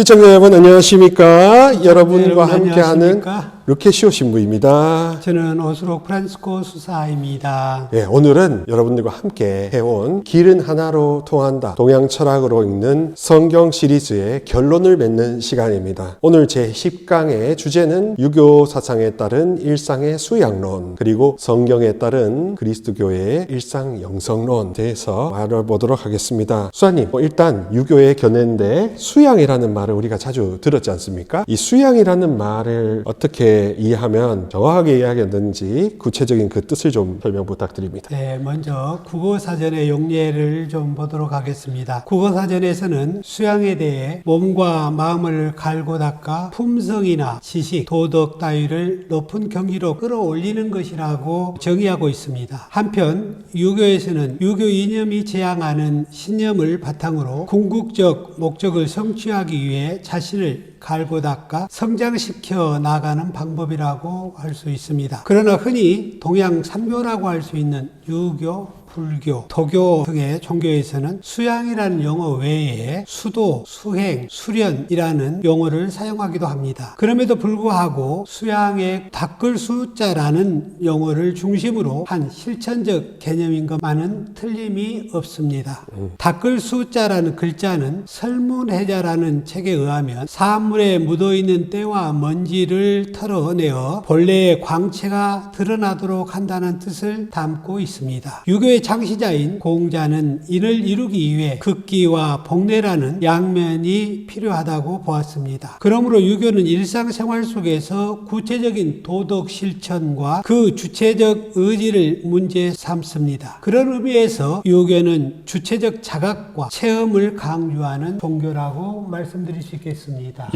시청자 여러분 안녕하십니까? 여러분과 함께하는 안녕하십니까? 루케시오 신부입니다. 저는 오스로 프란스코 수사입니다. 예, 오늘은 여러분들과 함께 해온 길은 하나로 통한다 동양 철학으로 읽는 성경 시리즈의 결론을 맺는 시간입니다. 오늘 제10강의 주제는 유교 사상에 따른 일상의 수양론 그리고 성경에 따른 그리스도교의 일상 영성론에 대해서 알아보도록 하겠습니다. 수아님, 일단 유교의 견해인데 수양이라는 말을 우리가 자주 들었지 않습니까? 이 수양이라는 말을 어떻게 이해하면 정확하게 이해하겠는지 구체적인 그 뜻을 좀 설명 부탁드립니다. 네, 먼저 국어사전의 용례를 좀 보도록 하겠습니다. 국어사전에서는 수양에 대해 몸과 마음을 갈고 닦아 품성이나 지식, 도덕 따위를 높은 경지로 끌어올리는 것이라고 정의하고 있습니다. 한편 유교에서는 유교 이념이 지향하는 신념을 바탕으로 궁극적 목적을 성취하기 위해 자신을 갈고 닦아 성장시켜 나가는 방법이라고 할 수 있습니다. 그러나 흔히 동양 삼교라고 할 수 있는 유교, 불교, 도교 등의 종교에서는 수양이라는 용어 외에 수도, 수행, 수련이라는 용어를 사용하기도 합니다. 그럼에도 불구하고 수양의 닦을 수자라는 용어를 중심으로 한 실천적 개념인 것만은 틀림이 없습니다. 닦을 수자라는 글자는 설문해자라는 책에 의하면 사물에 묻어있는 때와 먼지를 털어내어 본래의 광채가 드러나도록 한다는 뜻을 담고 있습니다. 유교의 창시자인 공자는 이를 이루기 위해 극기와 복례라는 양면이 필요하다고 보았습니다. 그러므로 유교는 일상생활 속에서 구체적인 도덕 실천과 그 주체적 의지를 문제 삼습니다. 그런 의미에서 유교는 주체적 자각과 체험을 강조하는 종교라고 말씀드릴 수 있겠습니다.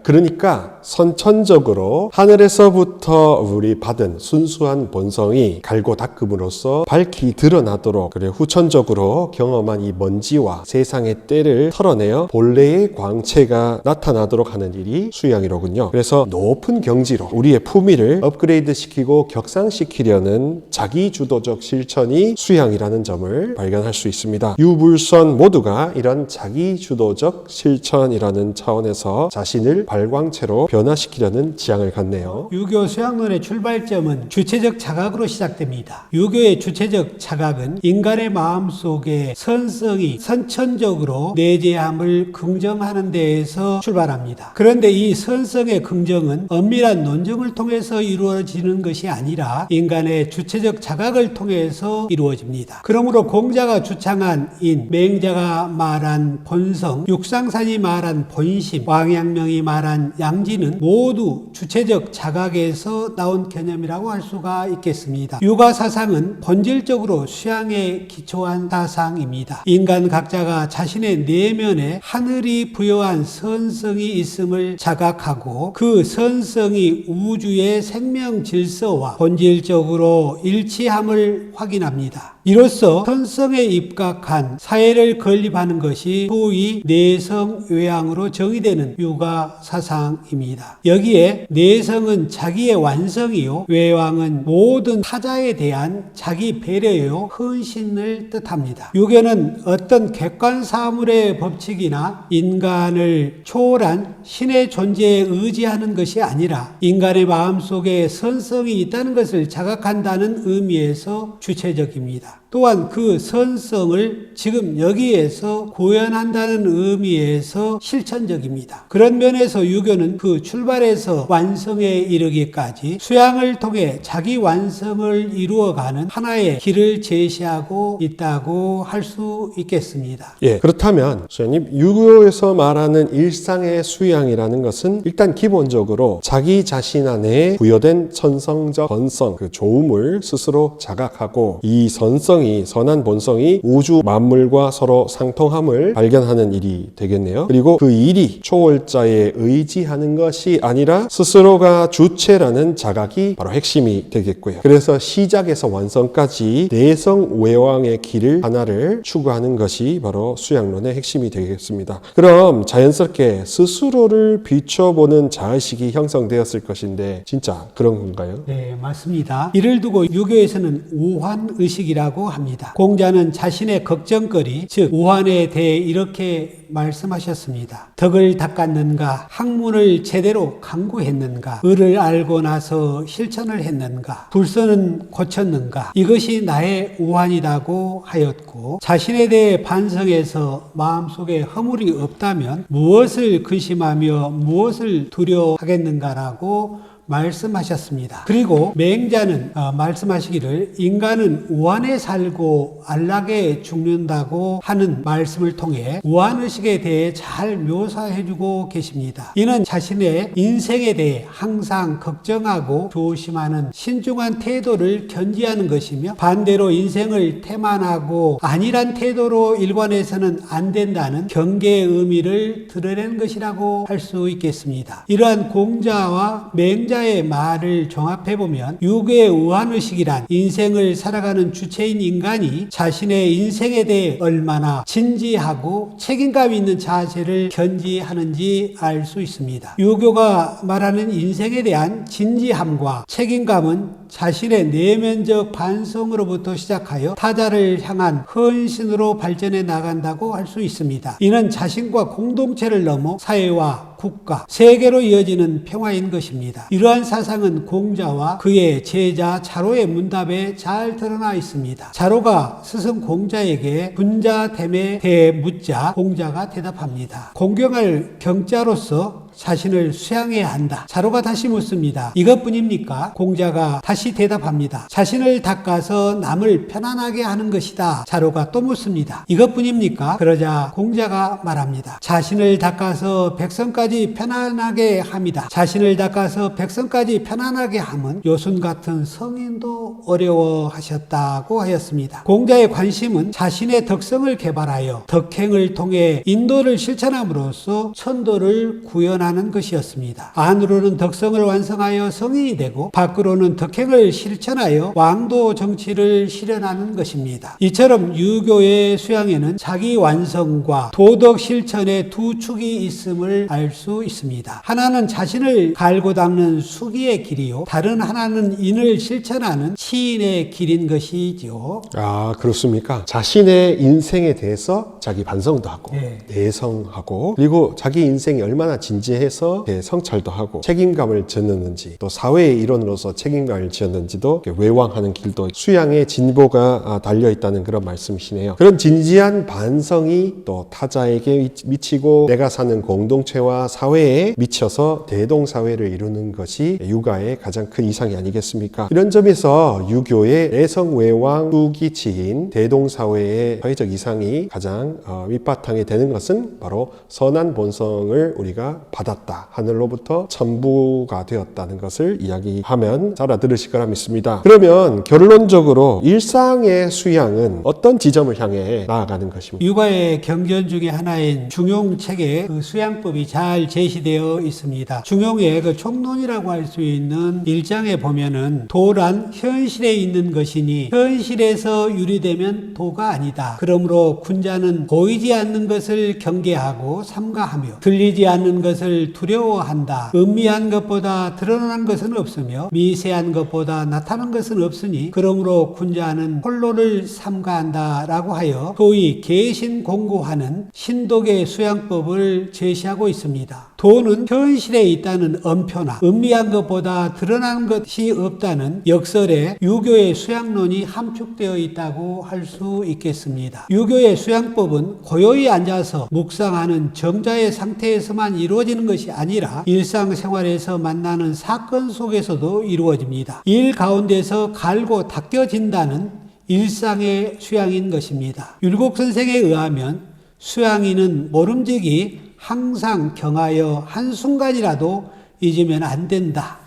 그러니까 선천적으로 하늘에서부터 우리 받은 순수한 본성이 갈고 닦음으로써 밝히 드러나도록 그래 후천적으로 경험한 이 먼지와 세상의 때를 털어내어 본래의 광채가 나타나도록 하는 일이 수양이로군요. 그래서 높은 경지로 우리의 품위를 업그레이드 시키고 격상시키려는 자기주도적 실천이 수양이라는 점을 발견할 수 있습니다. 유불선 모두가 이런 자기주도적 실천이라는 차원에서 자신을 발광체로 변화시키려는 지향을 갖네요. 유교 수양론의 출발점은 주체적 자각으로 시작됩니다. 유교의 주체적 자각은 인간의 마음속에 선성이 선천적으로 내재함을 긍정하는 데에서 출발합니다. 그런데 이 선성의 긍정은 엄밀한 논증을 통해서 이루어지는 것이 아니라 인간의 주체적 자각을 통해서 이루어집니다. 그러므로 공자가 주창한 인, 맹자가 말한 본성, 육상산이 말한 본심, 왕양명이 말한 양지는 모두 주체적 자각에서 나온 개념이라고 할 수가 있겠습니다. 유가 사상은 본질적으로 수양에 기초한 사상입니다. 인간 각자가 자신의 내면에 하늘이 부여한 선성이 있음을 자각하고 그 선성이 우주의 생명 질서와 본질적으로 일치함을 확인합니다. 이로써 선성에 입각한 사회를 건립하는 것이 소위 내성외양으로 정의되는 유가 사상입니다. 여기에 내성은 자기의 완성이요, 외양은 모든 타자에 대한 자기 배려요, 헌신을 뜻합니다. 유교는 어떤 객관 사물의 법칙이나 인간을 초월한 신의 존재에 의지하는 것이 아니라 인간의 마음속에 선성이 있다는 것을 자각한다는 의미에서 주체적입니다. 또한 그 선성을 지금 여기에서 구현한다는 의미에서 실천적입니다. 그런 면에서 유교는 그 출발에서 완성에 이르기까지 수양을 통해 자기 완성을 이루어가는 하나의 길을 제시하고 있다고 할 수 있겠습니다. 그렇다면 수양님, 유교에서 말하는 일상의 수양이라는 것은 일단 기본적으로 자기 자신 안에 부여된 천성적 본성, 그 조음을 스스로 자각하고 이 선한 본성이 우주 만물과 서로 상통함을 발견하는 일이 되겠네요. 그리고 그 일이 초월자에 의지하는 것이 아니라 스스로가 주체라는 자각이 바로 핵심이 되겠고요. 그래서 시작에서 완성까지 내성 외왕의 길을 하나를 추구하는 것이 바로 수양론의 핵심이 되겠습니다. 그럼 자연스럽게 스스로를 비춰보는 자의식이 형성되었을 것인데 진짜 그런 건가요? 네, 맞습니다. 이를 두고 유교에서는 오환의식이라고 것이라고 합니다. 공자는 자신의 걱정거리, 즉 우환에 대해 이렇게 말씀하셨습니다. 덕을 닦았는가? 학문을 제대로 강구했는가? 의를 알고 나서 실천을 했는가? 불선은 고쳤는가? 이것이 나의 우환이라고 하였고, 자신에 대해 반성해서 마음속에 허물이 없다면 무엇을 근심하며 무엇을 두려워하겠는가라고 말씀하셨습니다. 그리고 맹자는 말씀하시기를 인간은 우환에 살고 안락에 죽는다고 하는 말씀을 통해 우환의식에 대해 잘 묘사해주고 계십니다. 이는 자신의 인생에 대해 항상 걱정하고 조심하는 신중한 태도를 견지하는 것이며, 반대로 인생을 태만하고 안일한 태도로 일관해서는 안 된다는 경계의 의미를 드러낸 것이라고 할 수 있겠습니다. 이러한 공자와 맹자 의 말을 종합해보면 유교의 우환의식이란 인생을 살아가는 주체인 인간이 자신의 인생에 대해 얼마나 진지하고 책임감 있는 자세를 견지하는지 알 수 있습니다. 유교가 말하는 인생에 대한 진지함과 책임감은 자신의 내면적 반성으로부터 시작하여 타자를 향한 헌신으로 발전해 나간다고 할 수 있습니다. 이는 자신과 공동체를 넘어 사회와 국가, 세계로 이어지는 평화인 것입니다. 이러한 사상은 공자와 그의 제자 자로의 문답에 잘 드러나 있습니다. 자로가 스승 공자에게 분자됨에 대해 묻자 공자가 대답합니다. 공경할 경자로서 자신을 수양해야 한다. 자로가 다시 묻습니다. 이것뿐입니까? 공자가 다시 대답합니다. 자신을 닦아서 남을 편안하게 하는 것이다. 자로가 또 묻습니다. 이것뿐입니까? 그러자 공자가 말합니다. 자신을 닦아서 백성까지 편안하게 함이다. 자신을 닦아서 백성까지 편안하게 함은 요순 같은 성인도 어려워하셨다고 하였습니다. 공자의 관심은 자신의 덕성을 개발하여 덕행을 통해 인도를 실천함으로써 천도를 구현하는 것이었습니다. 안으로는 덕성을 완성하여 성인이 되고 밖으로는 덕행을 실천하여 왕도 정치를 실현하는 것입니다. 이처럼 유교의 수양에는 자기 완성과 도덕 실천의 두 축이 있음을 알 수 있습니다. 하나는 자신을 갈고 닦는 수기의 길이요, 다른 하나는 인을 실천하는 치인의 길인 것이지요. 아, 그렇습니까? 자신의 인생에 대해서 자기 반성도 하고 내성하고, 그리고 자기 인생이 얼마나 진지해서 성찰도 하고 책임감을 졌는지, 또 사회의 일원으로서 책임감을 지었는지도 외왕하는 길도 수양의 진보가 달려있다는 그런 말씀이시네요. 그런 진지한 반성이 또 타자에게 미치고 내가 사는 공동체와 사회에 미쳐서 대동사회를 이루는 것이 유가의 가장 큰 이상이 아니겠습니까? 이런 점에서 유교의 내성외왕 수기치인 대동사회의 사회적 이상이 가장 밑바탕이 되는 것은 바로 선한 본성을 우리가 받았다, 하늘로부터 천부가 되었다는 것을 이야기하면 잘 알아들으실 거라 믿습니다. 그러면 결론적으로 일상의 수양은 어떤 지점을 향해 나아가는 것입니까? 유가의 경전 중에 하나인 중용책에 그 수양법이 잘 제시되어 있습니다. 중용의 그 총론이라고 할 수 있는 1장에 보면은 도란 현실에 있는 것이니 현실에서 유리되면 도가 아니다. 그러므로 군자는 보이지 않는 것을 경계하고 삼가하며 들리지 않는 것을 두려워한다. 은미한 것보다 드러난 것은 없으며 미세한 것보다 나타난 것은 없으니 그러므로 군자는 홀로를 삼가한다 라고 하여 소위 개신공고하는 신독의 수양법을 제시하고 있습니다. 도는 현실에 있다는 엄표나 은미한 것보다 드러난 것이 없다는 역설에 유교의 수양론이 함축되어 있다고 할 수 있겠습니다. 유교의 수양법은 고요히 앉아서 묵상하는 정자의 상태에서만 이루어지는 것이 아니라 일상생활에서 만나는 사건 속에서도 이루어집니다. 일 가운데서 갈고 닦여진다는 일상의 수양인 것입니다. 율곡 선생에 의하면 수양인은 모름지기 항상 경하여 한순간이라도 잊으면 안 된다.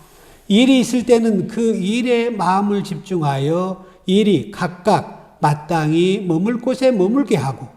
일이 있을 때는 그 일에 마음을 집중하여 일이 각각 마땅히 머물 곳에 머물게 하고,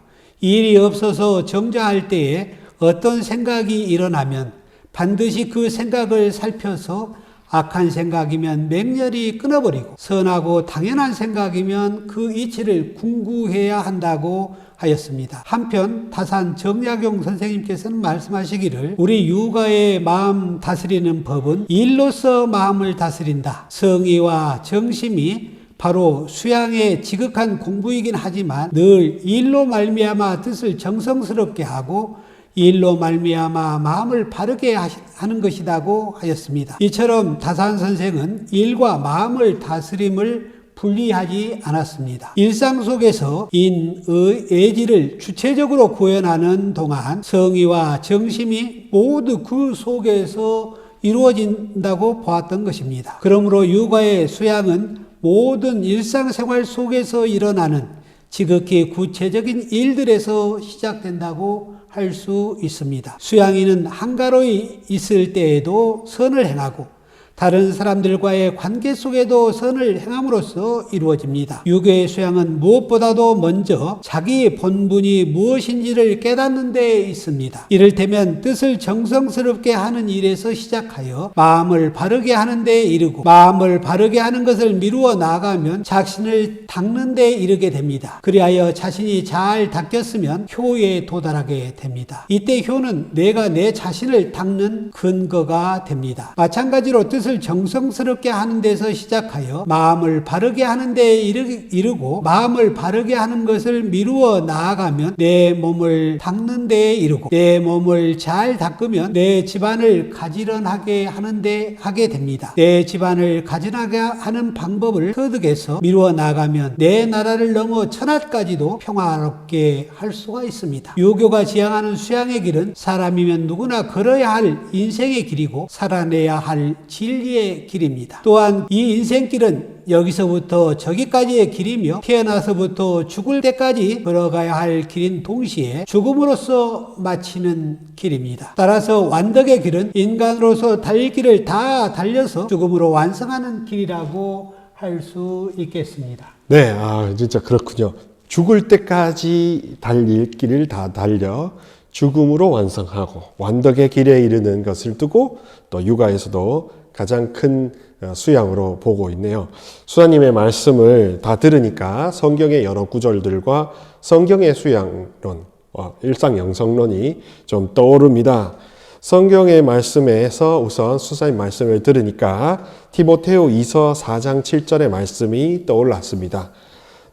일이 없어서 정자할 때에 어떤 생각이 일어나면 반드시 그 생각을 살펴서 악한 생각이면 맹렬히 끊어버리고 선하고 당연한 생각이면 그 이치를 궁구해야 한다고 하였습니다. 한편 다산 정약용 선생님께서는 말씀하시기를 우리 유가의 마음 다스리는 법은 일로서 마음을 다스린다. 성의와 정심이 바로 수양의 지극한 공부이긴 하지만 늘 일로 말미암아 뜻을 정성스럽게 하고 일로 말미암아 마음을 바르게 하는 것이라고 하였습니다. 이처럼 다산 선생은 일과 마음을 다스림을 분리하지 않았습니다. 일상 속에서 인의 애지를 주체적으로 구현하는 동안 성의와 정심이 모두 그 속에서 이루어진다고 보았던 것입니다. 그러므로 육아의 수양은 모든 일상생활 속에서 일어나는 지극히 구체적인 일들에서 시작된다고 할 수 있습니다. 수양이는 한가로이 있을 때에도 선을 행하고 다른 사람들과의 관계 속에도 선을 행함으로써 이루어집니다. 유교의 수양은 무엇보다도 먼저 자기의 본분이 무엇인지를 깨닫는 데 있습니다. 이를테면 뜻을 정성스럽게 하는 일에서 시작하여 마음을 바르게 하는 데 이르고 마음을 바르게 하는 것을 미루어 나아가면 자신을 닦는 데 이르게 됩니다. 그리하여 자신이 잘 닦였으면 효에 도달하게 됩니다. 이때 효는 내가 내 자신을 닦는 근거가 됩니다. 마찬가지로 뜻을 정성스럽게 하는 데서 시작하여 마음을 바르게 하는 데 이르고 마음을 바르게 하는 것을 미루어 나아가면 내 몸을 닦는 데 이르고 내 몸을 잘 닦으면 내 집안을 가지런하게 하게 됩니다. 내 집안을 가지런하게 하는 방법을 터득해서 미루어 나아가면 내 나라를 넘어 천하까지도 평화롭게 할 수가 있습니다. 유교가 지향하는 수양의 길은 사람이면 누구나 걸어야 할 인생의 길이고 살아내야 할 진리의 길입니다. 또한 이 인생길은 여기서부터 저기까지의 길이며 태어나서부터 죽을 때까지 걸어가야 할 길인 동시에 죽음으로써 마치는 길입니다. 따라서 완덕의 길은 인간으로서 달릴 길을 다 달려서 죽음으로 완성하는 길이라고 할 수 있겠습니다. 네, 진짜 그렇군요. 죽을 때까지 달릴 길을 다 달려 죽음으로 완성하고 완덕의 길에 이르는 것을 두고 또 육아에서도 가장 큰 수양으로 보고 있네요. 수사님의 말씀을 다 들으니까 성경의 여러 구절들과 성경의 수양론, 일상 영성론이 좀 떠오릅니다. 성경의 말씀에서 우선 수사님 말씀을 들으니까 디모데후 2서 4장 7절의 말씀이 떠올랐습니다.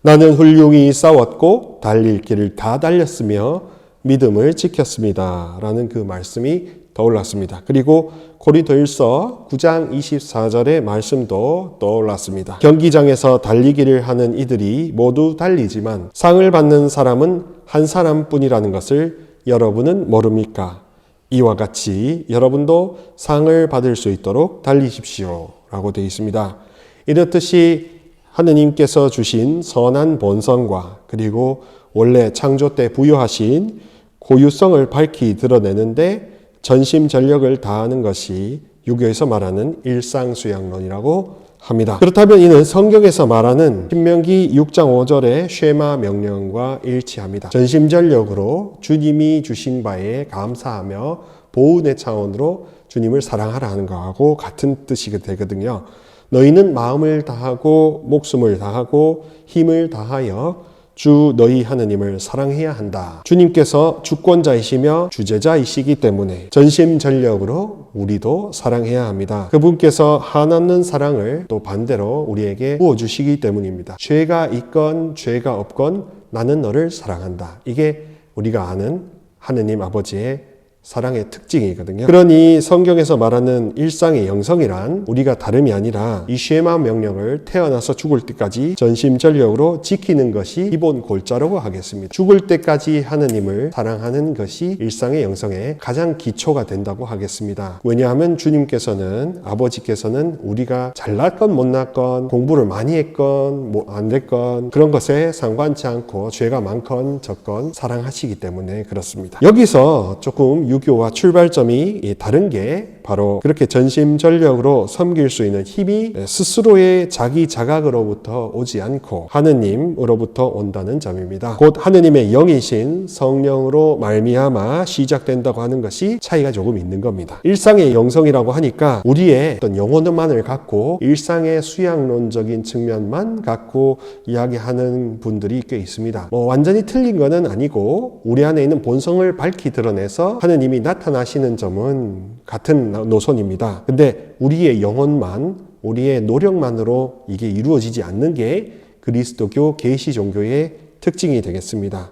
나는 훌륭히 싸웠고 달릴 길을 다 달렸으며 믿음을 지켰습니다. 라는 그 말씀이 떠올랐습니다. 그리고 고린도일서 9장 24절의 말씀도 떠올랐습니다. 경기장에서 달리기를 하는 이들이 모두 달리지만 상을 받는 사람은 한 사람뿐이라는 것을 여러분은 모릅니까? 이와 같이 여러분도 상을 받을 수 있도록 달리십시오. 라고 되어 있습니다. 이렇듯이 하느님께서 주신 선한 본성과 그리고 원래 창조 때 부여하신 고유성을 밝히 드러내는데 전심전력을 다하는 것이 유교에서 말하는 일상수양론이라고 합니다. 그렇다면 이는 성경에서 말하는 신명기 6장 5절의 쉐마 명령과 일치합니다. 전심전력으로 주님이 주신 바에 감사하며 보은의 차원으로 주님을 사랑하라 하는 것하고 같은 뜻이 되거든요. 너희는 마음을 다하고 목숨을 다하고 힘을 다하여 주 너희 하느님을 사랑해야 한다. 주님께서 주권자이시며 주제자이시기 때문에 전심전력으로 우리도 사랑해야 합니다. 그분께서 한없는 사랑을 또 반대로 우리에게 부어주시기 때문입니다. 죄가 있건 죄가 없건 나는 너를 사랑한다. 이게 우리가 아는 하느님 아버지의 사랑의 특징이거든요. 그러니 성경에서 말하는 일상의 영성이란 우리가 다름이 아니라 이 쉐마 명령을 태어나서 죽을 때까지 전심전력으로 지키는 것이 기본 골자라고 하겠습니다. 죽을 때까지 하느님을 사랑하는 것이 일상의 영성의 가장 기초가 된다고 하겠습니다. 왜냐하면 주님께서는 아버지께서는 우리가 잘났건 못났건 공부를 많이 했건 안 됐건 그런 것에 상관치 않고 죄가 많건 적건 사랑하시기 때문에 그렇습니다. 여기서 조금 유교와 출발점이 다른 게 바로 그렇게 전심전력으로 섬길 수 있는 힘이 스스로의 자기 자각으로부터 오지 않고 하느님으로부터 온다는 점입니다. 곧 하느님의 영이신 성령으로 말미암아 시작된다고 하는 것이 차이가 조금 있는 겁니다. 일상의 영성이라고 하니까 우리의 어떤 영혼만을 갖고 일상의 수양론적인 측면만 갖고 이야기하는 분들이 꽤 있습니다. 완전히 틀린 거는 아니고 우리 안에 있는 본성을 밝히 드러내서 하느님이 나타나시는 점은 같은 노선입니다. 근데 우리의 영혼만 우리의 노력만으로 이게 이루어지지 않는 게 그리스도교 계시 종교의 특징이 되겠습니다.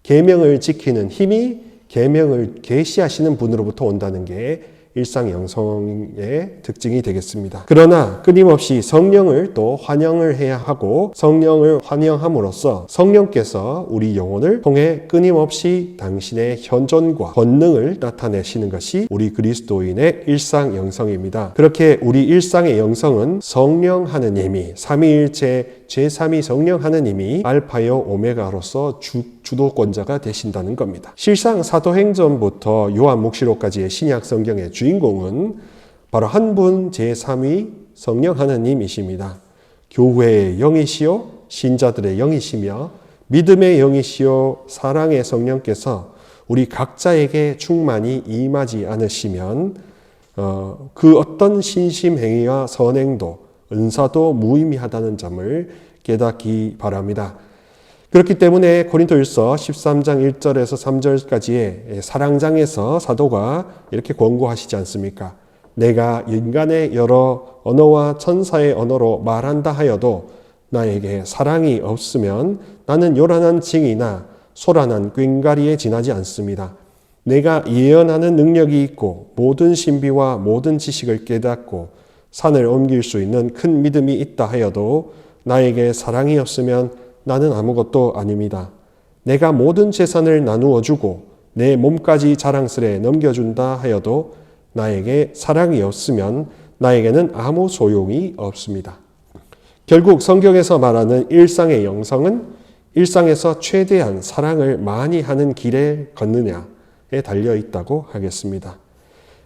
계명을 지키는 힘이 계명을 계시하시는 분으로부터 온다는 게 일상영성의 특징이 되겠습니다. 그러나 끊임없이 성령을 또 환영을 해야 하고 성령을 환영함으로써 성령께서 우리 영혼을 통해 끊임없이 당신의 현존과 권능을 나타내시는 것이 우리 그리스도인의 일상영성입니다. 그렇게 우리 일상의 영성은 성령 하느님이 삼위일체 제3위 성령 하느님이 알파요 오메가로서 주도권자가 되신다는 겁니다. 실상 사도행전부터 요한묵시록까지의 신약 성경의 주인공은 바로 한 분 제3위 성령 하느님이십니다. 교회의 영이시요 신자들의 영이시며 믿음의 영이시요 사랑의 성령께서 우리 각자에게 충만히 임하지 않으시면 그 어떤 신심행위와 선행도 은사도 무의미하다는 점을 깨닫기 바랍니다. 그렇기 때문에 고린도일서 13장 1절에서 3절까지의 사랑장에서 사도가 이렇게 권고하시지 않습니까? 내가 인간의 여러 언어와 천사의 언어로 말한다 하여도 나에게 사랑이 없으면 나는 요란한 징이나 소란한 꽹가리에 지나지 않습니다. 내가 예언하는 능력이 있고 모든 신비와 모든 지식을 깨닫고 산을 옮길 수 있는 큰 믿음이 있다 하여도 나에게 사랑이 없으면 나는 아무것도 아닙니다. 내가 모든 재산을 나누어 주고 내 몸까지 자랑스레 넘겨준다 하여도 나에게 사랑이 없으면 나에게는 아무 소용이 없습니다. 결국 성경에서 말하는 일상의 영성은 일상에서 최대한 사랑을 많이 하는 길에 걷느냐에 달려 있다고 하겠습니다.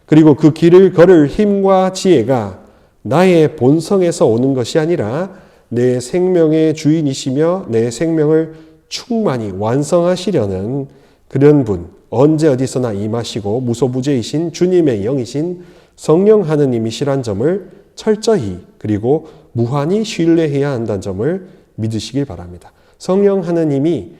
그리고 그 길을 걸을 힘과 지혜가 나의 본성에서 오는 것이 아니라 내 생명의 주인이시며 내 생명을 충만히 완성하시려는 그런 분, 언제 어디서나 임하시고 무소부재이신 주님의 영이신 성령 하느님이시란 점을 철저히 그리고 무한히 신뢰해야 한다는 점을 믿으시길 바랍니다. 성령 하느님이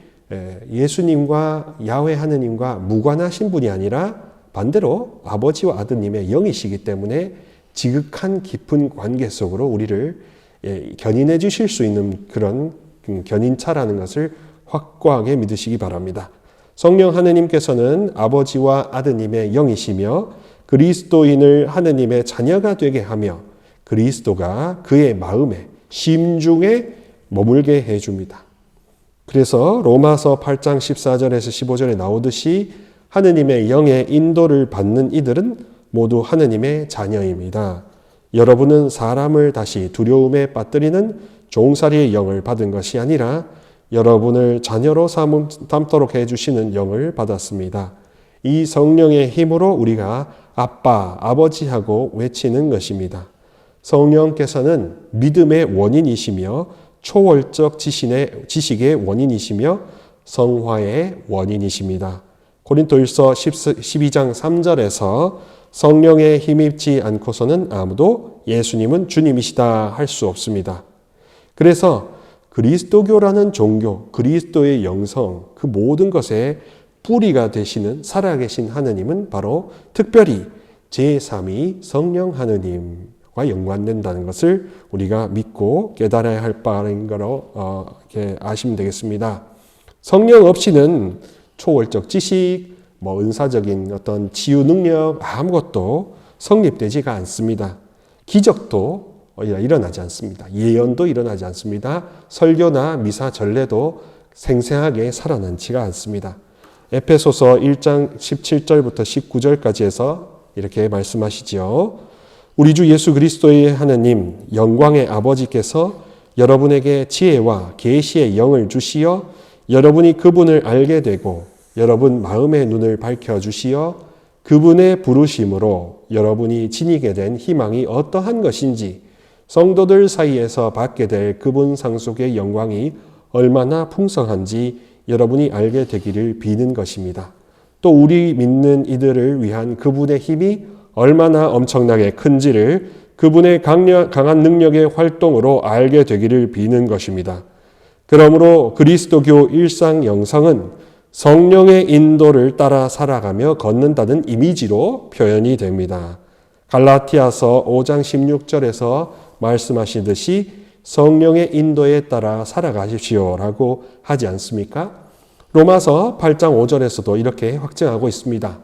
예수님과 야훼 하느님과 무관하신 분이 아니라 반대로 아버지와 아드님의 영이시기 때문에 지극한 깊은 관계 속으로 우리를 견인해 주실 수 있는 그런 견인차라는 것을 확고하게 믿으시기 바랍니다. 성령 하느님께서는 아버지와 아드님의 영이시며 그리스도인을 하느님의 자녀가 되게 하며 그리스도가 그의 마음에 심중에 머물게 해줍니다. 그래서 로마서 8장 14절에서 15절에 나오듯이 하느님의 영의 인도를 받는 이들은 모두 하느님의 자녀입니다. 여러분은 사람을 다시 두려움에 빠뜨리는 종살이의 영을 받은 것이 아니라 여러분을 자녀로 삼도록 해주시는 영을 받았습니다. 이 성령의 힘으로 우리가 아빠, 아버지하고 외치는 것입니다. 성령께서는 믿음의 원인이시며 초월적 지식의 원인이시며 성화의 원인이십니다. 고린도일서 12장 3절에서 성령에 힘입지 않고서는 아무도 예수님은 주님이시다 할 수 없습니다. 그래서 그리스도교라는 종교, 그리스도의 영성, 그 모든 것의 뿌리가 되시는 살아계신 하느님은 바로 특별히 제3위 성령 하느님과 연관된다는 것을 우리가 믿고 깨달아야 할 바인 거로 이렇게 아시면 되겠습니다. 성령 없이는 초월적 지식, 은사적인 어떤 치유 능력 아무것도 성립되지가 않습니다. 기적도 일어나지 않습니다. 예언도 일어나지 않습니다. 설교나 미사 전례도 생생하게 살아나지가 않습니다. 에페소서 1장 17절부터 19절까지 해서 이렇게 말씀하시지요. 우리 주 예수 그리스도의 하느님 영광의 아버지께서 여러분에게 지혜와 계시의 영을 주시어 여러분이 그분을 알게 되고 여러분 마음의 눈을 밝혀주시어 그분의 부르심으로 여러분이 지니게 된 희망이 어떠한 것인지 성도들 사이에서 받게 될 그분 상속의 영광이 얼마나 풍성한지 여러분이 알게 되기를 비는 것입니다. 또 우리 믿는 이들을 위한 그분의 힘이 얼마나 엄청나게 큰지를 그분의 강한 능력의 활동으로 알게 되기를 비는 것입니다. 그러므로 그리스도교 일상 영성은 성령의 인도를 따라 살아가며 걷는다는 이미지로 표현이 됩니다. 갈라티아서 5장 16절에서 말씀하시듯이 성령의 인도에 따라 살아가십시오라고 하지 않습니까? 로마서 8장 5절에서도 이렇게 확증하고 있습니다.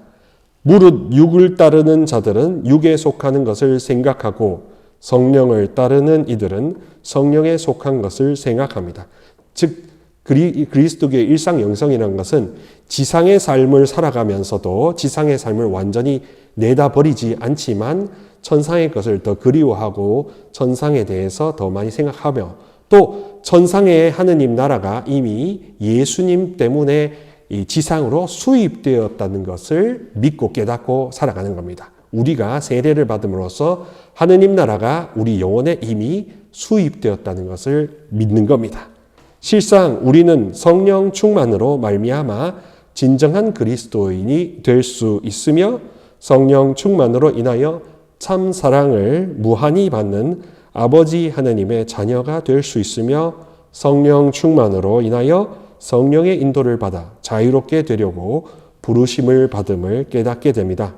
무릇 육을 따르는 자들은 육에 속하는 것을 생각하고 성령을 따르는 이들은 성령에 속한 것을 생각합니다. 즉 그리스도의 일상 영성이라는 것은 지상의 삶을 살아가면서도 지상의 삶을 완전히 내다버리지 않지만 천상의 것을 더 그리워하고 천상에 대해서 더 많이 생각하며 또 천상의 하느님 나라가 이미 예수님 때문에 이 지상으로 수입되었다는 것을 믿고 깨닫고 살아가는 겁니다. 우리가 세례를 받음으로써 하느님 나라가 우리 영혼에 이미 수입되었다는 것을 믿는 겁니다. 실상 우리는 성령 충만으로 말미암아 진정한 그리스도인이 될 수 있으며 성령 충만으로 인하여 참 사랑을 무한히 받는 아버지 하느님의 자녀가 될 수 있으며 성령 충만으로 인하여 성령의 인도를 받아 자유롭게 되려고 부르심을 받음을 깨닫게 됩니다.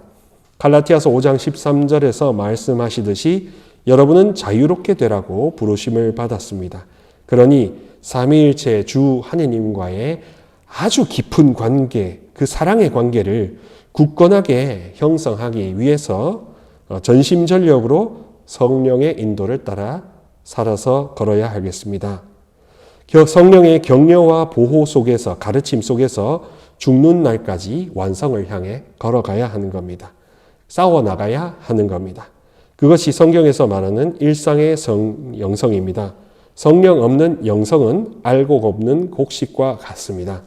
갈라티아서 5장 13절에서 말씀하시듯이 여러분은 자유롭게 되라고 부르심을 받았습니다. 그러니 삼위일체 주 하느님과의 아주 깊은 관계, 그 사랑의 관계를 굳건하게 형성하기 위해서 전심전력으로 성령의 인도를 따라 살아서 걸어야 하겠습니다. 성령의 격려와 보호 속에서, 가르침 속에서 죽는 날까지 완성을 향해 걸어가야 하는 겁니다. 싸워나가야 하는 겁니다. 그것이 성경에서 말하는 일상의 영성입니다. 성령 없는 영성은 알곡 없는 곡식과 같습니다.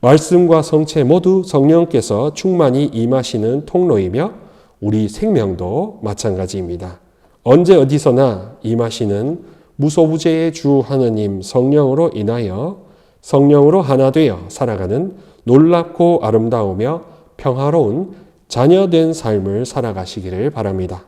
말씀과 성체 모두 성령께서 충만히 임하시는 통로이며 우리 생명도 마찬가지입니다. 언제 어디서나 임하시는 무소부재의 주 하느님 성령으로 인하여 성령으로 하나 되어 살아가는 놀랍고 아름다우며 평화로운 자녀된 삶을 살아가시기를 바랍니다.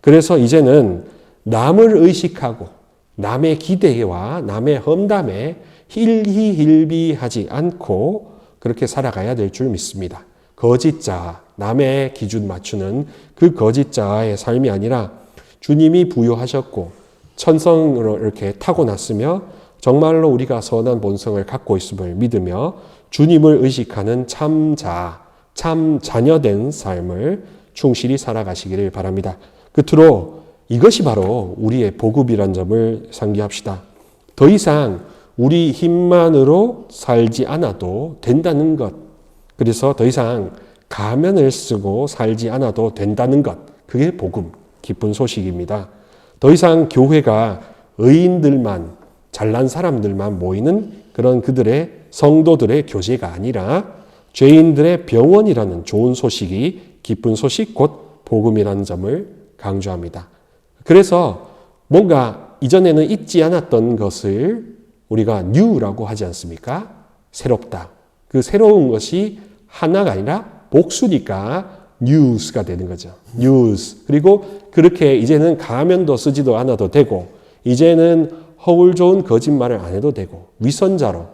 그래서 이제는 남을 의식하고 남의 기대와 남의 험담에 hil비하지 않고 그렇게 살아가야 될 줄 믿습니다. 거짓자, 남의 기준 맞추는 그 거짓자의 삶이 아니라 주님이 부여하셨고 천성으로 이렇게 타고났으며 정말로 우리가 선한 본성을 갖고 있음을 믿으며 주님을 의식하는 참자, 참 자녀된 삶을 충실히 살아가시기를 바랍니다. 끝으로 이것이 바로 우리의 복음이란 점을 상기합시다. 더 이상 우리 힘만으로 살지 않아도 된다는 것. 그래서 더 이상 가면을 쓰고 살지 않아도 된다는 것. 그게 복음, 기쁜 소식입니다. 더 이상 교회가 의인들만, 잘난 사람들만 모이는 그런 그들의 성도들의 교제가 아니라 죄인들의 병원이라는 좋은 소식이 기쁜 소식 곧 복음이라는 점을 강조합니다. 그래서 뭔가 이전에는 있지 않았던 것을 우리가 new라고 하지 않습니까? 새롭다. 그 새로운 것이 하나가 아니라 복수니까 news가 되는 거죠. news. 그리고 그렇게 이제는 가면도 쓰지도 않아도 되고 이제는 허울 좋은 거짓말을 안 해도 되고 위선자로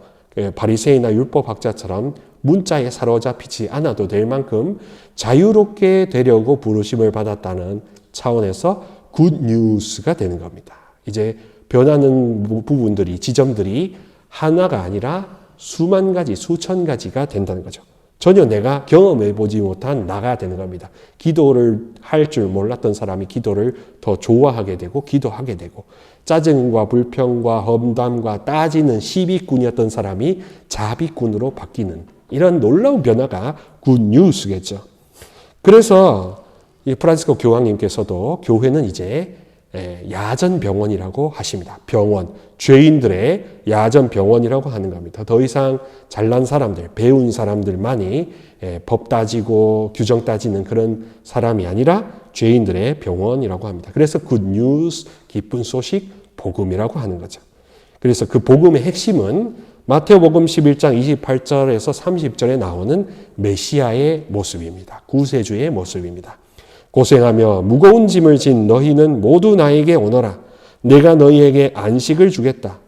바리새인이나 율법학자처럼 문자에 사로잡히지 않아도 될 만큼 자유롭게 되려고 부르심을 받았다는 차원에서 굿뉴스가 되는 겁니다. 이제 변하는 부분들이, 지점들이 하나가 아니라 수만 가지, 수천 가지가 된다는 거죠. 전혀 내가 경험해보지 못한 나가 되는 겁니다. 기도를 할 줄 몰랐던 사람이 기도를 더 좋아하게 되고 기도하게 되고 짜증과 불평과 험담과 따지는 시비꾼이었던 사람이 자비꾼으로 바뀌는 이런 놀라운 변화가 굿뉴스겠죠. 그래서 이 프란시스코 교황님께서도 교회는 이제 야전병원이라고 하십니다. 병원, 죄인들의 야전병원이라고 하는 겁니다. 더 이상 잘난 사람들, 배운 사람들만이 법 따지고 규정 따지는 그런 사람이 아니라 죄인들의 병원이라고 합니다. 그래서 굿뉴스, 기쁜 소식, 복음이라고 하는 거죠. 그래서 그 복음의 핵심은 마태복음 11장 28절에서 30절에 나오는 메시아의 모습입니다. 구세주의 모습입니다. 고생하며 무거운 짐을 진 너희는 모두 나에게 오너라. 내가 너희에게 안식을 주겠다.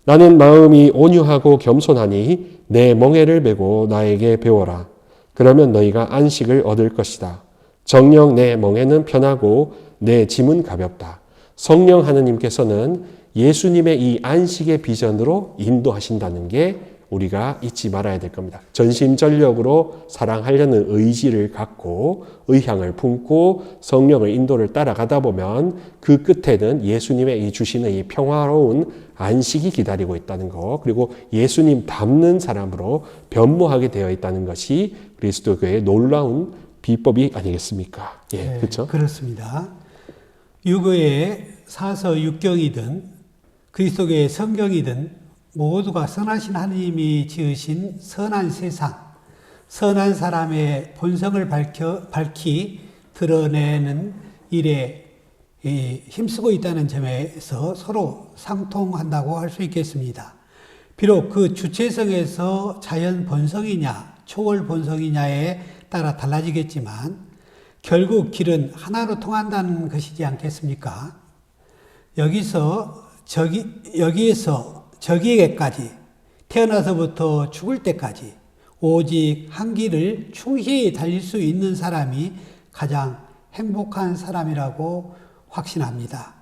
나는 마음이 온유하고 겸손하니 내 멍에를 메고 나에게 배워라. 그러면 너희가 안식을 얻을 것이다. 정녕 내 멍에는 편하고 내 짐은 가볍다. 성령 하느님께서는 예수님의 이 안식의 비전으로 인도하신다는 게 우리가 잊지 말아야 될 겁니다. 전심전력으로 사랑하려는 의지를 갖고 의향을 품고 성령의 인도를 따라가다 보면 그 끝에는 예수님의 이 주시는 이 평화로운 안식이 기다리고 있다는 거, 그리고 예수님 닮는 사람으로 변모하게 되어 있다는 것이 그리스도교의 놀라운 비법이 아니겠습니까? 예, 네, 그렇죠? 그렇습니다. 유교의 사서 육경이든 그리스도교의 성경이든 모두가 선하신 하나님이 지으신 선한 세상, 선한 사람의 본성을 밝히 드러내는 일에 힘쓰고 있다는 점에서 서로 상통한다고 할 수 있겠습니다. 비록 그 주체성에서 자연 본성이냐, 초월 본성이냐에 따라 달라지겠지만 결국 길은 하나로 통한다는 것이지 않겠습니까? 여기에서 저기에게까지 태어나서부터 죽을 때까지 오직 한 길을 충실히 달릴 수 있는 사람이 가장 행복한 사람이라고 확신합니다.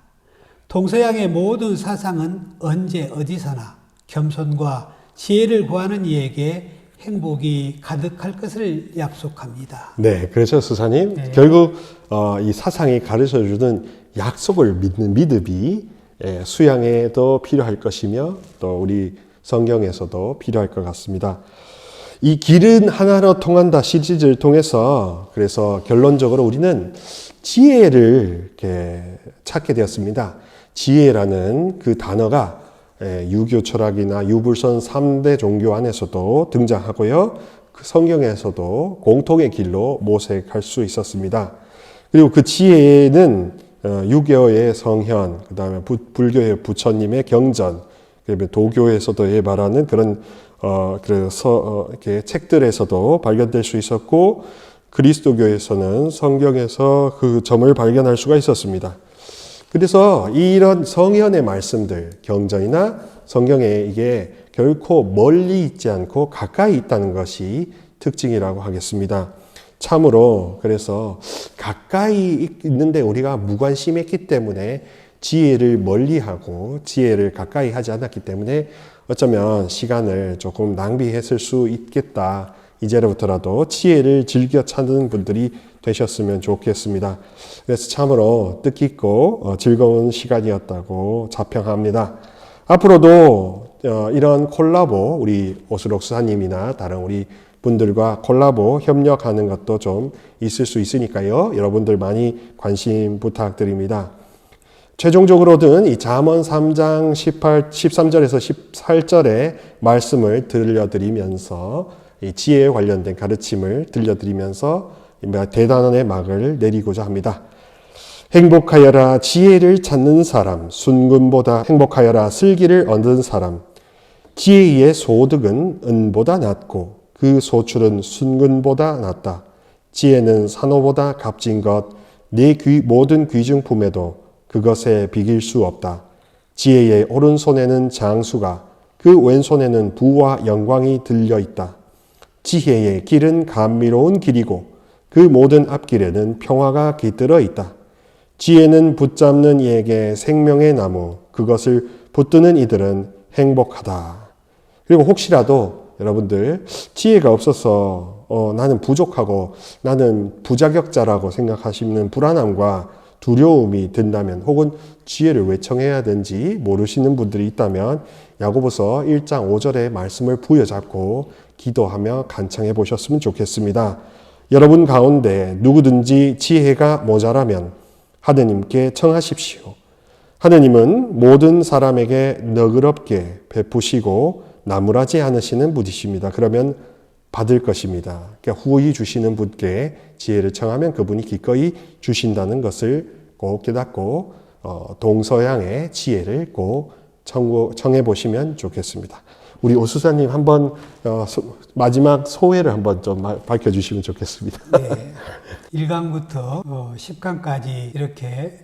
동서양의 모든 사상은 언제 어디서나 겸손과 지혜를 구하는 이에게 행복이 가득할 것을 약속합니다. 네, 그렇죠, 수사님. 네. 결국 이 사상이 가르쳐주는 약속을 믿는 믿음이 수양에도 필요할 것이며 또 우리 성경에서도 필요할 것 같습니다. 이 길은 하나로 통한다 시리즈를 통해서 그래서 결론적으로 우리는 지혜를 이렇게 찾게 되었습니다. 지혜라는 그 단어가 유교 철학이나 유불선 3대 종교 안에서도 등장하고요. 그 성경에서도 공통의 길로 모색할 수 있었습니다. 그리고 그 지혜는 유교의 성현, 그 다음에 불교의 부처님의 경전, 그다음에 도교에서도 말하는 그런 이렇게 책들에서도 발견될 수 있었고, 그리스도교에서는 성경에서 그 점을 발견할 수가 있었습니다. 그래서 이런 성현의 말씀들, 경전이나 성경에 이게 결코 멀리 있지 않고 가까이 있다는 것이 특징이라고 하겠습니다. 참으로 그래서 가까이 있는데 우리가 무관심했기 때문에 지혜를 멀리하고 지혜를 가까이 하지 않았기 때문에 어쩌면 시간을 조금 낭비했을 수 있겠다. 이제로부터라도 지혜를 즐겨 찾는 분들이 되셨으면 좋겠습니다. 그래서 참으로 뜻깊고 즐거운 시간이었다고 자평합니다. 앞으로도 이런 콜라보, 우리 오스록 수사님이나 다른 우리 분들과 콜라보 협력하는 것도 좀 있을 수 있으니까요. 여러분들 많이 관심 부탁드립니다. 최종적으로는 이 잠언 3장 13절에서 18절의 말씀을 들려드리면서 이 지혜에 관련된 가르침을 들려드리면서 대단원의 막을 내리고자 합니다. 행복하여라 지혜를 찾는 사람, 순금보다 행복하여라 슬기를 얻는 사람. 지혜의 소득은 은보다 낫고 그 소출은 순금보다 낫다. 지혜는 산호보다 값진 것, 내 모든 귀중품에도 그것에 비길 수 없다. 지혜의 오른손에는 장수가, 그 왼손에는 부와 영광이 들려있다. 지혜의 길은 감미로운 길이고 그 모든 앞길에는 평화가 깃들어 있다. 지혜는 붙잡는 이에게 생명의 나무, 그것을 붙드는 이들은 행복하다. 그리고 혹시라도 여러분들 지혜가 없어서 나는 부족하고 나는 부자격자라고 생각하시는 불안함과 두려움이 든다면 혹은 지혜를 왜 청해야 되는지 모르시는 분들이 있다면 야고보서 1장 5절의 말씀을 부여잡고 기도하며 간청해 보셨으면 좋겠습니다. 여러분 가운데 누구든지 지혜가 모자라면 하느님께 청하십시오. 하느님은 모든 사람에게 너그럽게 베푸시고 나무라지 않으시는 분이십니다. 그러면 받을 것입니다. 그러니까 후히 주시는 분께 지혜를 청하면 그분이 기꺼이 주신다는 것을 꼭 깨닫고 동서양의 지혜를 꼭 청해 보시면 좋겠습니다. 우리 오수사님 한번 마지막 소회를 한번 좀 밝혀주시면 좋겠습니다. 네. 1강부터 10강까지 이렇게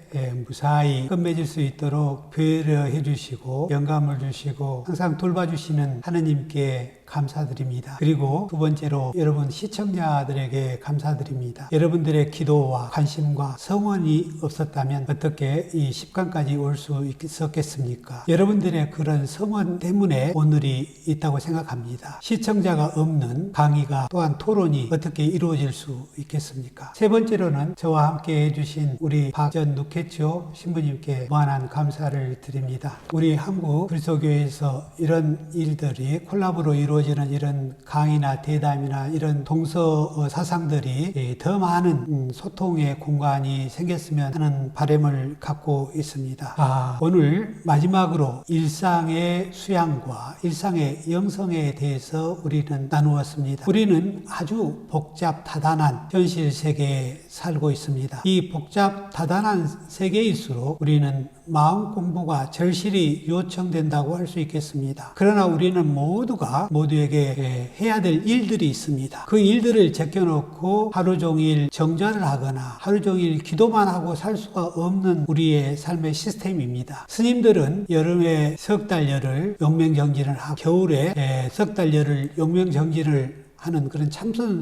무사히 끝맺을 수 있도록 배려해 주시고 영감을 주시고 항상 돌봐주시는 하느님께 감사드립니다. 그리고 두 번째로 여러분 시청자들에게 감사드립니다. 여러분들의 기도와 관심과 성원이 없었다면 어떻게 이 10강까지 올 수 있었겠습니까? 여러분들의 그런 성원 때문에 오늘이 있다고 생각합니다. 시청자가 없는 강의가 또한 토론이 어떻게 이루어질 수 있겠습니까? 세 번째로는 저와 함께 해주신 우리 박전 누케치오 신부님께 무한한 감사를 드립니다. 우리 한국 그리스도교회에서 이런 일들이 콜라보로 이루어지는 이런 강의나 대담이나 이런 동서 사상들이 더 많은 소통의 공간이 생겼으면 하는 바람을 갖고 있습니다. 오늘 마지막으로 일상의 수양과 일상의 영성에 대해서 우리는 나누었습니다. 우리는 아주 복잡 다단한 현실 세계에 살고 있습니다. 이 복잡 다단한 세계일수록 우리는 마음 공부가 절실히 요청된다고 할 수 있겠습니다. 그러나 우리는 모두에게 해야 될 일들이 있습니다. 그 일들을 제껴놓고 하루 종일 정전을 하거나 하루 종일 기도만 하고 살 수가 없는 우리의 삶의 시스템입니다. 스님들은 여름에 석 달열을 용맹정진을 하고 겨울에 석 달열을 용맹정진을 하는 그런 참선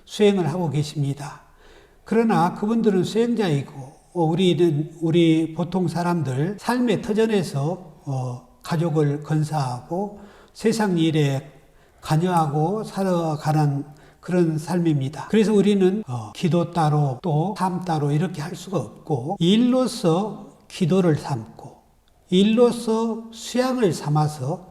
수행을 하고 계십니다. 그러나 그분들은 수행자이고 우리 보통 사람들 삶의 터전에서 가족을 건사하고 세상 일에 관여하고 살아가는 그런 삶입니다. 그래서 우리는 기도 따로 또 삶 따로 이렇게 할 수가 없고 일로서 기도를 삼고 일로서 수양을 삼아서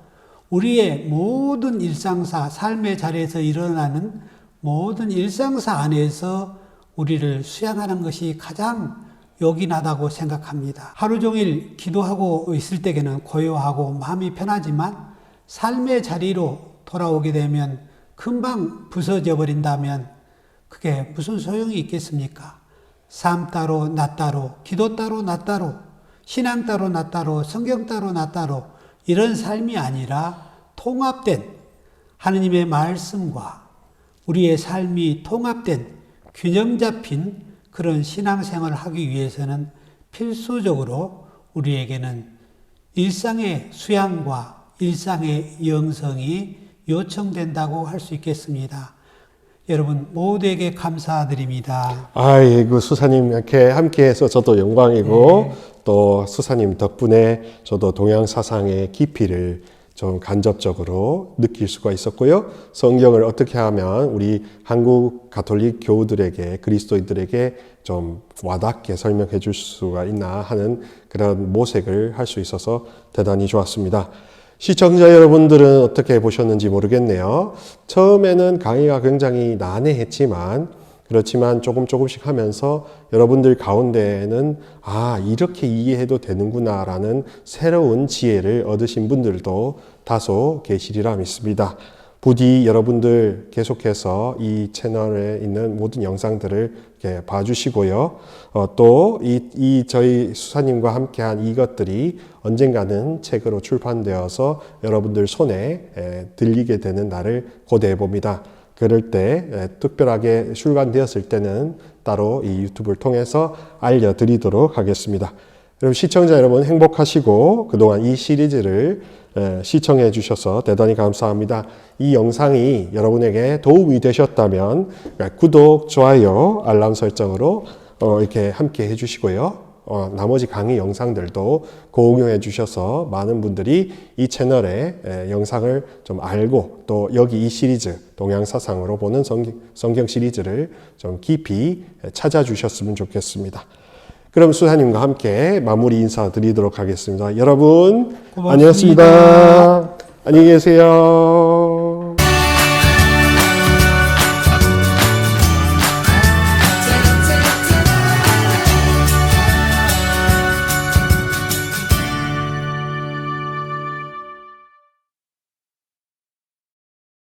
우리의 모든 일상사 삶의 자리에서 일어나는 모든 일상사 안에서 우리를 수양하는 것이 가장 요긴하다고 생각합니다. 하루 종일 기도하고 있을 때에는 고요하고 마음이 편하지만 삶의 자리로 돌아오게 되면 금방 부서져 버린다면 그게 무슨 소용이 있겠습니까? 삶 따로 나 따로 기도 따로 나 따로 신앙 따로 나 따로 성경 따로 나 따로 이런 삶이 아니라 통합된 하느님의 말씀과 우리의 삶이 통합된 균형 잡힌 그런 신앙생활을 하기 위해서는 필수적으로 우리에게는 일상의 수양과 일상의 영성이 요청된다고 할 수 있겠습니다. 여러분 모두에게 감사드립니다. 그 수사님 이렇게 함께해서 저도 영광이고 또 수사님 덕분에 저도 동양 사상의 깊이를 좀 간접적으로 느낄 수가 있었고요. 성경을 어떻게 하면 우리 한국 가톨릭 교우들에게 그리스도인들에게 좀 와닿게 설명해 줄 수가 있나 하는 그런 모색을 할 수 있어서 대단히 좋았습니다. 시청자 여러분들은 어떻게 보셨는지 모르겠네요. 처음에는 강의가 굉장히 난해했지만 그렇지만 조금씩 하면서 여러분들 가운데에는 이렇게 이해해도 되는구나 라는 새로운 지혜를 얻으신 분들도 다소 계시리라 믿습니다. 부디 여러분들 계속해서 이 채널에 있는 모든 영상들을 이렇게 봐주시고요. 또 저희 수사님과 함께한 이것들이 언젠가는 책으로 출판되어서 여러분들 손에 들리게 되는 날을 고대해 봅니다. 그럴 때 특별하게 출간되었을 때는 따로 이 유튜브를 통해서 알려드리도록 하겠습니다. 그럼 시청자 여러분 행복하시고 그동안 이 시리즈를 시청해 주셔서 대단히 감사합니다. 이 영상이 여러분에게 도움이 되셨다면 구독, 좋아요, 알람 설정으로 이렇게 함께 해주시고요. 나머지 강의 영상들도 공유해 주셔서 많은 분들이 이 채널의 영상을 좀 알고 또 여기 이 시리즈 동양사상으로 보는 성경 시리즈를 좀 깊이 찾아주셨으면 좋겠습니다. 그럼 수사님과 함께 마무리 인사드리도록 하겠습니다. 여러분 고맙습니다. 안녕하십니까. 안녕히 계세요.